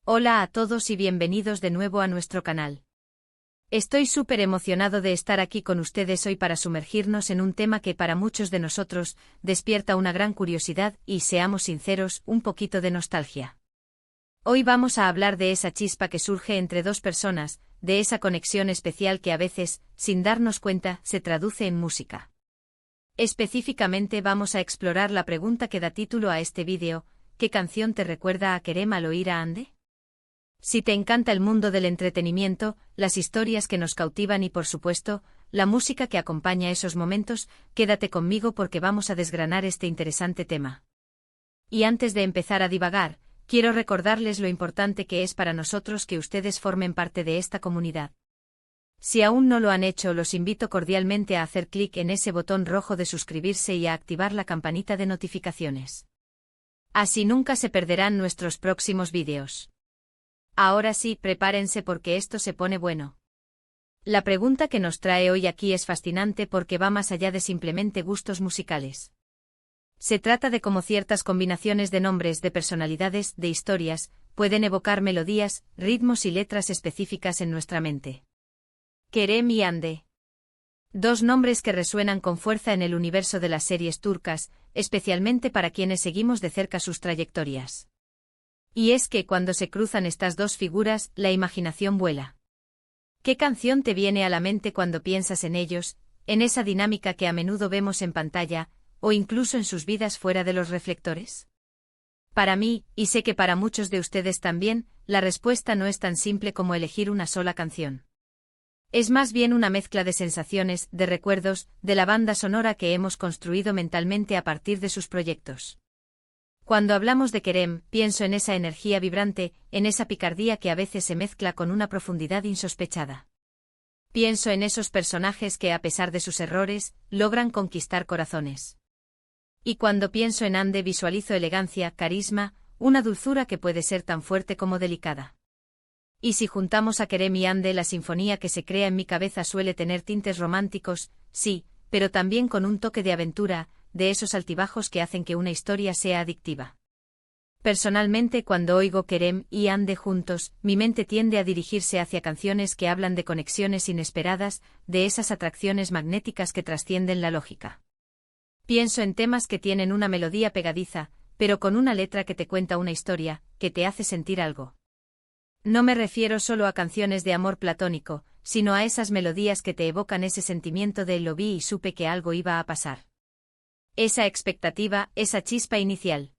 Hola a todos y bienvenidos de nuevo a nuestro canal. Estoy súper emocionado de estar aquí con ustedes hoy para sumergirnos en un tema que para muchos de nosotros despierta una gran curiosidad y, seamos sinceros, un poquito de nostalgia. Hoy vamos a hablar de esa chispa que surge entre dos personas, de esa conexión especial que a veces, sin darnos cuenta, se traduce en música. Específicamente vamos a explorar la pregunta que da título a este vídeo: ¿qué canción te recuerda a Kerem al oír a Hande? Si te encanta el mundo del entretenimiento, las historias que nos cautivan y, por supuesto, la música que acompaña esos momentos, quédate conmigo porque vamos a desgranar este interesante tema. Y antes de empezar a divagar, quiero recordarles lo importante que es para nosotros que ustedes formen parte de esta comunidad. Si aún no lo han hecho, los invito cordialmente a hacer clic en ese botón rojo de suscribirse y a activar la campanita de notificaciones. Así nunca se perderán nuestros próximos vídeos. Ahora sí, prepárense porque esto se pone bueno. La pregunta que nos trae hoy aquí es fascinante porque va más allá de simplemente gustos musicales. Se trata de cómo ciertas combinaciones de nombres, de personalidades, de historias, pueden evocar melodías, ritmos y letras específicas en nuestra mente. Kerem y Hande. Dos nombres que resuenan con fuerza en el universo de las series turcas, especialmente para quienes seguimos de cerca sus trayectorias. Y es que cuando se cruzan estas dos figuras, la imaginación vuela. ¿Qué canción te viene a la mente cuando piensas en ellos, en esa dinámica que a menudo vemos en pantalla, o incluso en sus vidas fuera de los reflectores? Para mí, y sé que para muchos de ustedes también, la respuesta no es tan simple como elegir una sola canción. Es más bien una mezcla de sensaciones, de recuerdos, de la banda sonora que hemos construido mentalmente a partir de sus proyectos. Cuando hablamos de Kerem, pienso en esa energía vibrante, en esa picardía que a veces se mezcla con una profundidad insospechada. Pienso en esos personajes que, a pesar de sus errores, logran conquistar corazones. Y cuando pienso en Hande visualizo elegancia, carisma, una dulzura que puede ser tan fuerte como delicada. Y si juntamos a Kerem y Hande, la sinfonía que se crea en mi cabeza suele tener tintes románticos, sí, pero también con un toque de aventura, de esos altibajos que hacen que una historia sea adictiva. Personalmente, cuando oigo Kerem y Hande juntos, mi mente tiende a dirigirse hacia canciones que hablan de conexiones inesperadas, de esas atracciones magnéticas que trascienden la lógica. Pienso en temas que tienen una melodía pegadiza, pero con una letra que te cuenta una historia, que te hace sentir algo. No me refiero solo a canciones de amor platónico, sino a esas melodías que te evocan ese sentimiento de lo vi y supe que algo iba a pasar. Esa expectativa, esa chispa inicial.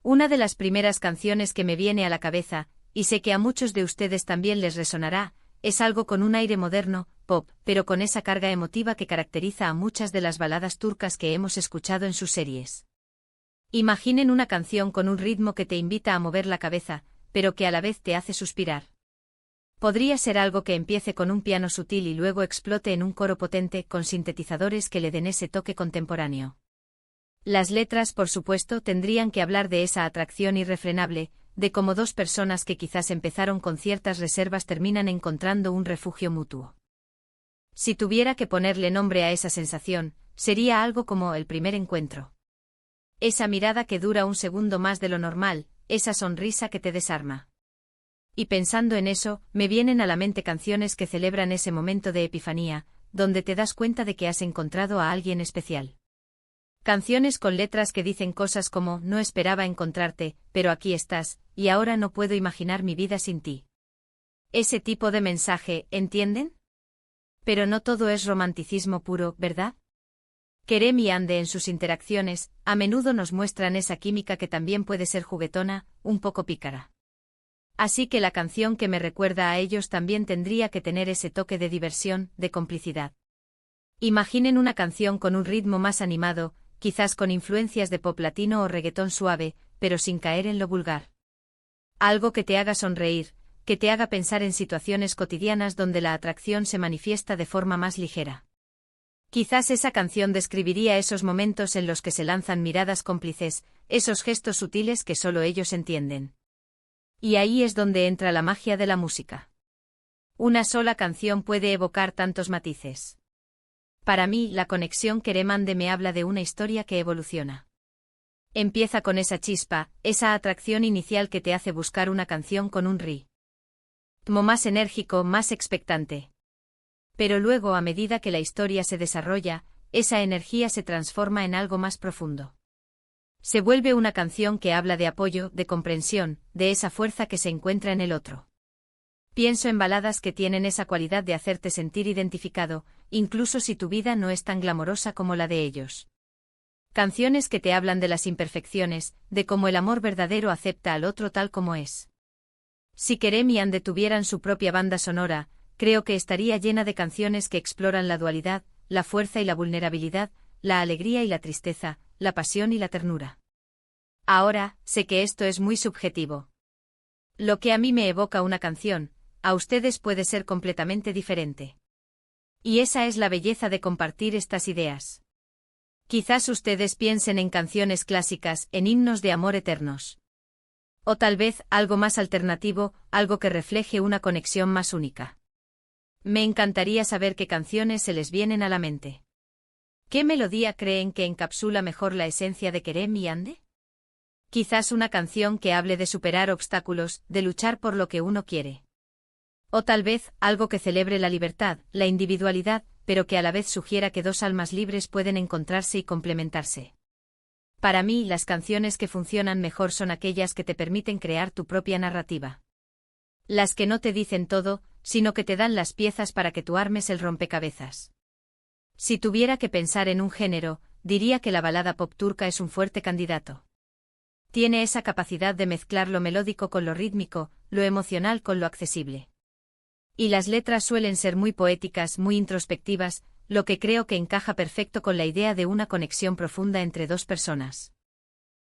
Una de las primeras canciones que me viene a la cabeza, y sé que a muchos de ustedes también les resonará, es algo con un aire moderno, pop, pero con esa carga emotiva que caracteriza a muchas de las baladas turcas que hemos escuchado en sus series. Imaginen una canción con un ritmo que te invita a mover la cabeza, pero que a la vez te hace suspirar. Podría ser algo que empiece con un piano sutil y luego explote en un coro potente con sintetizadores que le den ese toque contemporáneo. Las letras, por supuesto, tendrían que hablar de esa atracción irrefrenable, de cómo dos personas que quizás empezaron con ciertas reservas terminan encontrando un refugio mutuo. Si tuviera que ponerle nombre a esa sensación, sería algo como el primer encuentro. Esa mirada que dura un segundo más de lo normal, esa sonrisa que te desarma. Y pensando en eso, me vienen a la mente canciones que celebran ese momento de epifanía, donde te das cuenta de que has encontrado a alguien especial. Canciones con letras que dicen cosas como no esperaba encontrarte, pero aquí estás, y ahora no puedo imaginar mi vida sin ti. Ese tipo de mensaje, ¿entienden? Pero no todo es romanticismo puro, ¿verdad? Kerem y Hande en sus interacciones, a menudo nos muestran esa química que también puede ser juguetona, un poco pícara. Así que la canción que me recuerda a ellos también tendría que tener ese toque de diversión, de complicidad. Imaginen una canción con un ritmo más animado, quizás con influencias de pop latino o reggaetón suave, pero sin caer en lo vulgar. Algo que te haga sonreír, que te haga pensar en situaciones cotidianas donde la atracción se manifiesta de forma más ligera. Quizás esa canción describiría esos momentos en los que se lanzan miradas cómplices, esos gestos sutiles que solo ellos entienden. Y ahí es donde entra la magia de la música. Una sola canción puede evocar tantos matices. Para mí, la conexión Kerem-Hande me habla de una historia que evoluciona. Empieza con esa chispa, esa atracción inicial que te hace buscar una canción con un ritmo más enérgico, más expectante. Pero luego, a medida que la historia se desarrolla, esa energía se transforma en algo más profundo. Se vuelve una canción que habla de apoyo, de comprensión, de esa fuerza que se encuentra en el otro. Pienso en baladas que tienen esa cualidad de hacerte sentir identificado, incluso si tu vida no es tan glamorosa como la de ellos. Canciones que te hablan de las imperfecciones, de cómo el amor verdadero acepta al otro tal como es. Si Kerem y Ande tuvieran su propia banda sonora, creo que estaría llena de canciones que exploran la dualidad, la fuerza y la vulnerabilidad, la alegría y la tristeza, la pasión y la ternura. Ahora, sé que esto es muy subjetivo. Lo que a mí me evoca una canción, a ustedes puede ser completamente diferente. Y esa es la belleza de compartir estas ideas. Quizás ustedes piensen en canciones clásicas, en himnos de amor eternos. O tal vez algo más alternativo, algo que refleje una conexión más única. Me encantaría saber qué canciones se les vienen a la mente. ¿Qué melodía creen que encapsula mejor la esencia de Kerem y Ande? Quizás una canción que hable de superar obstáculos, de luchar por lo que uno quiere. O tal vez algo que celebre la libertad, la individualidad, pero que a la vez sugiera que dos almas libres pueden encontrarse y complementarse. Para mí, las canciones que funcionan mejor son aquellas que te permiten crear tu propia narrativa. Las que no te dicen todo, sino que te dan las piezas para que tú armes el rompecabezas. Si tuviera que pensar en un género, diría que la balada pop turca es un fuerte candidato. Tiene esa capacidad de mezclar lo melódico con lo rítmico, lo emocional con lo accesible. Y las letras suelen ser muy poéticas, muy introspectivas, lo que creo que encaja perfecto con la idea de una conexión profunda entre dos personas.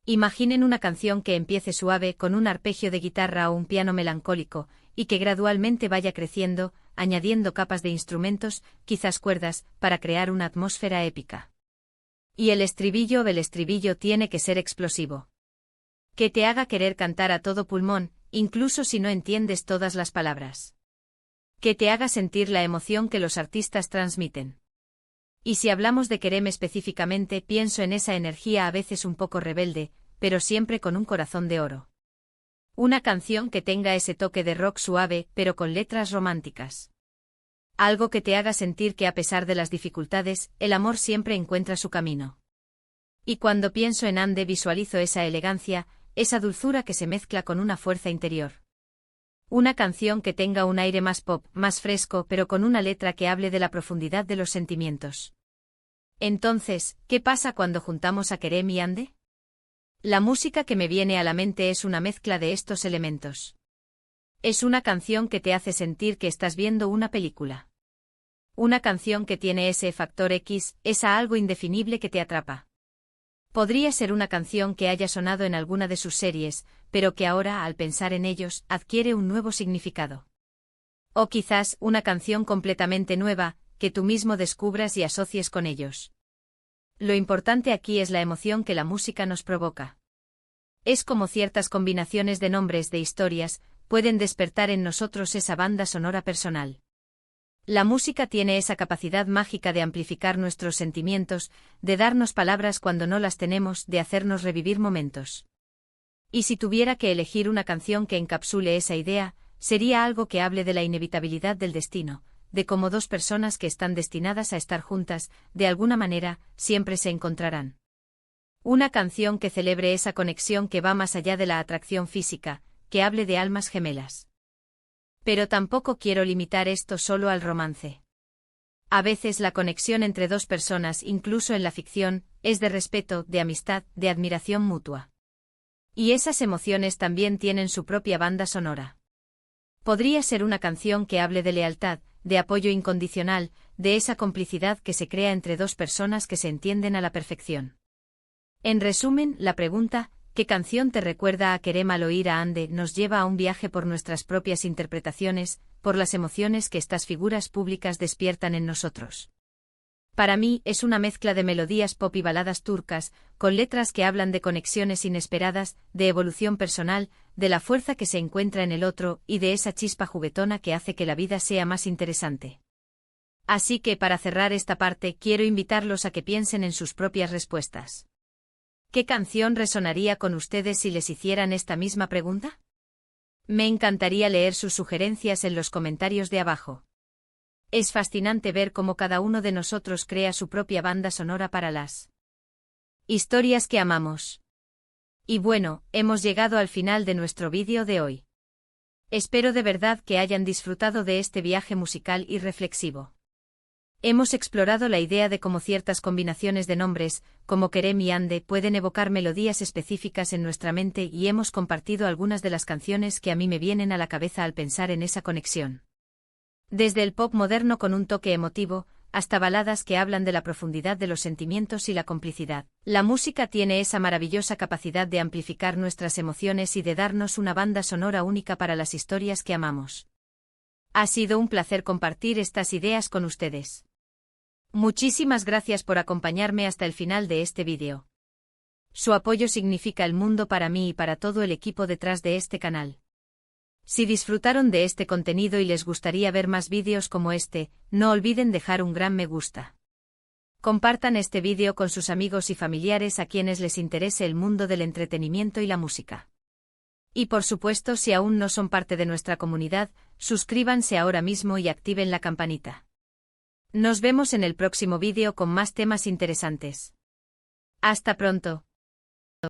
Imaginen una canción que empiece suave con un arpegio de guitarra o un piano melancólico, y que gradualmente vaya creciendo, añadiendo capas de instrumentos, quizás cuerdas, para crear una atmósfera épica. Y el estribillo tiene que ser explosivo. Que te haga querer cantar a todo pulmón, incluso si no entiendes todas las palabras. Que te haga sentir la emoción que los artistas transmiten. Y si hablamos de Kerem específicamente, pienso en esa energía a veces un poco rebelde, pero siempre con un corazón de oro. Una canción que tenga ese toque de rock suave, pero con letras románticas. Algo que te haga sentir que a pesar de las dificultades, el amor siempre encuentra su camino. Y cuando pienso en Ande visualizo esa elegancia, esa dulzura que se mezcla con una fuerza interior. Una canción que tenga un aire más pop, más fresco, pero con una letra que hable de la profundidad de los sentimientos. Entonces, ¿qué pasa cuando juntamos a Kerem y Ande? La música que me viene a la mente es una mezcla de estos elementos. Es una canción que te hace sentir que estás viendo una película. Una canción que tiene ese factor X, esa algo indefinible que te atrapa. Podría ser una canción que haya sonado en alguna de sus series, pero que ahora, al pensar en ellos, adquiere un nuevo significado. O quizás una canción completamente nueva, que tú mismo descubras y asocies con ellos. Lo importante aquí es la emoción que la música nos provoca. Es como ciertas combinaciones de nombres de historias, pueden despertar en nosotros esa banda sonora personal. La música tiene esa capacidad mágica de amplificar nuestros sentimientos, de darnos palabras cuando no las tenemos, de hacernos revivir momentos. Y si tuviera que elegir una canción que encapsule esa idea, sería algo que hable de la inevitabilidad del destino, de cómo dos personas que están destinadas a estar juntas, de alguna manera, siempre se encontrarán. Una canción que celebre esa conexión que va más allá de la atracción física, que hable de almas gemelas. Pero tampoco quiero limitar esto solo al romance. A veces la conexión entre dos personas, incluso en la ficción, es de respeto, de amistad, de admiración mutua. Y esas emociones también tienen su propia banda sonora. Podría ser una canción que hable de lealtad, de apoyo incondicional, de esa complicidad que se crea entre dos personas que se entienden a la perfección. En resumen, la pregunta, ¿qué canción te recuerda a Kerem al oír a Ande?, nos lleva a un viaje por nuestras propias interpretaciones, por las emociones que estas figuras públicas despiertan en nosotros. Para mí, es una mezcla de melodías pop y baladas turcas, con letras que hablan de conexiones inesperadas, de evolución personal, de la fuerza que se encuentra en el otro, y de esa chispa juguetona que hace que la vida sea más interesante. Así que para cerrar esta parte quiero invitarlos a que piensen en sus propias respuestas. ¿Qué canción resonaría con ustedes si les hicieran esta misma pregunta? Me encantaría leer sus sugerencias en los comentarios de abajo. Es fascinante ver cómo cada uno de nosotros crea su propia banda sonora para las historias que amamos. Y bueno, hemos llegado al final de nuestro vídeo de hoy. Espero de verdad que hayan disfrutado de este viaje musical y reflexivo. Hemos explorado la idea de cómo ciertas combinaciones de nombres, como Kerem y Ande, pueden evocar melodías específicas en nuestra mente y hemos compartido algunas de las canciones que a mí me vienen a la cabeza al pensar en esa conexión. Desde el pop moderno con un toque emotivo, hasta baladas que hablan de la profundidad de los sentimientos y la complicidad. La música tiene esa maravillosa capacidad de amplificar nuestras emociones y de darnos una banda sonora única para las historias que amamos. Ha sido un placer compartir estas ideas con ustedes. Muchísimas gracias por acompañarme hasta el final de este vídeo. Su apoyo significa el mundo para mí y para todo el equipo detrás de este canal. Si disfrutaron de este contenido y les gustaría ver más vídeos como este, no olviden dejar un gran me gusta. Compartan este vídeo con sus amigos y familiares a quienes les interese el mundo del entretenimiento y la música. Y por supuesto, si aún no son parte de nuestra comunidad, suscríbanse ahora mismo y activen la campanita. Nos vemos en el próximo vídeo con más temas interesantes. Hasta pronto.